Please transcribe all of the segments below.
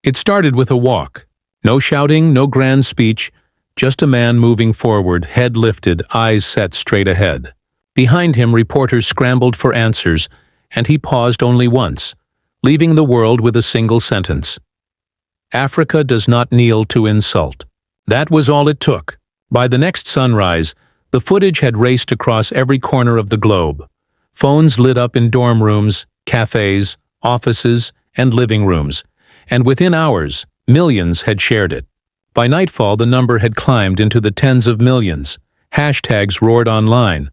It started with a walk. No shouting, no grand speech, just a man moving forward, head lifted, eyes set straight ahead. Behind him, reporters scrambled for answers, and he paused only once, leaving the world with a single sentence. Africa does not kneel to insult. That was all it took. By the next sunrise, the footage had raced across every corner of the globe. Phones lit up in dorm rooms, cafes, offices, and living rooms, and within hours, millions had shared it. By nightfall, the number had climbed into the tens of millions. Hashtags roared online.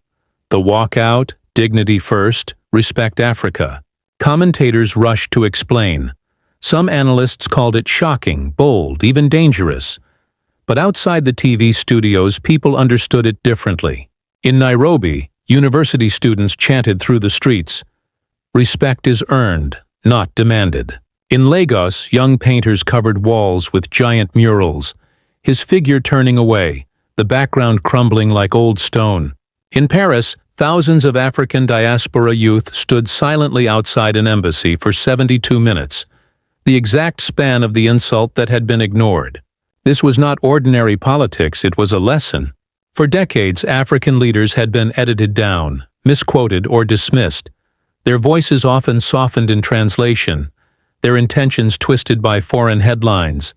The Walkout, Dignity First, Respect Africa. Commentators rushed to explain. Some analysts called it shocking, bold, even dangerous. But outside the TV studios, people understood it differently. In Nairobi, university students chanted through the streets, "Respect is earned, not demanded." In Lagos, young painters covered walls with giant murals, his figure turning away, the background crumbling like old stone. In Paris, thousands of African diaspora youth stood silently outside an embassy for 72 minutes, the exact span of the insult that had been ignored. This was not ordinary politics, it was a lesson. For decades, African leaders had been edited down, misquoted, or dismissed, their voices often softened in translation, their intentions twisted by foreign headlines.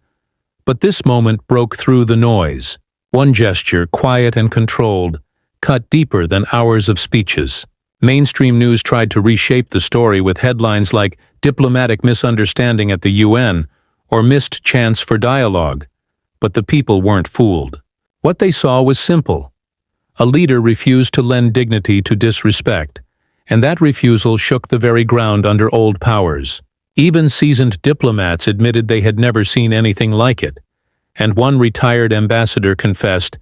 But this moment broke through the noise. One gesture, quiet and controlled, cut deeper than hours of speeches. Mainstream news tried to reshape the story with headlines like "Diplomatic Misunderstanding at the UN" or "Missed Chance for Dialogue." But the people weren't fooled. What they saw was simple. A leader refused to lend dignity to disrespect, and that refusal shook the very ground under old powers. Even seasoned diplomats admitted they had never seen anything like it, and one retired ambassador confessed,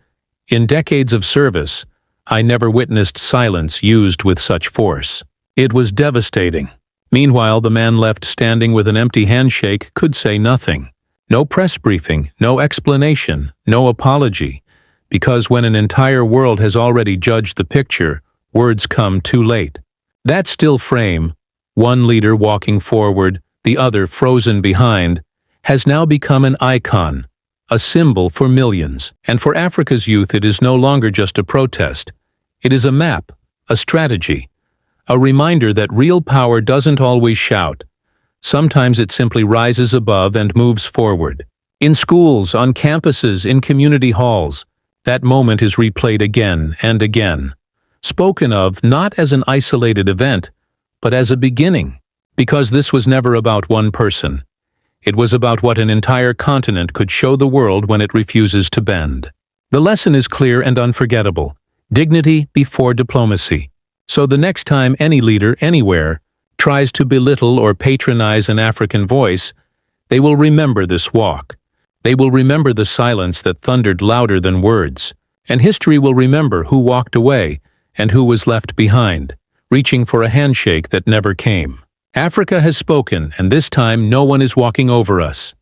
"In decades of service, I never witnessed silence used with such force." It was devastating. Meanwhile, the man left standing with an empty handshake could say nothing. No press briefing, no explanation, no apology, because when an entire world has already judged the picture, words come too late. That still frame, one leader walking forward, the other frozen behind, has now become an icon, a symbol for millions. And for Africa's youth, it is no longer just a protest. It is a map, a strategy, a reminder that real power doesn't always shout. Sometimes it simply rises above and moves forward. In schools, on campuses, in community halls, that moment is replayed again and again, spoken of not as an isolated event, but as a beginning, because this was never about one person. It was about what an entire continent could show the world when it refuses to bend. The lesson is clear and unforgettable: dignity before diplomacy. So the next time any leader, anywhere, tries to belittle or patronize an African voice, they will remember this walk. They will remember the silence that thundered louder than words. And history will remember who walked away and who was left behind, reaching for a handshake that never came. Africa has spoken, and this time no one is walking over us.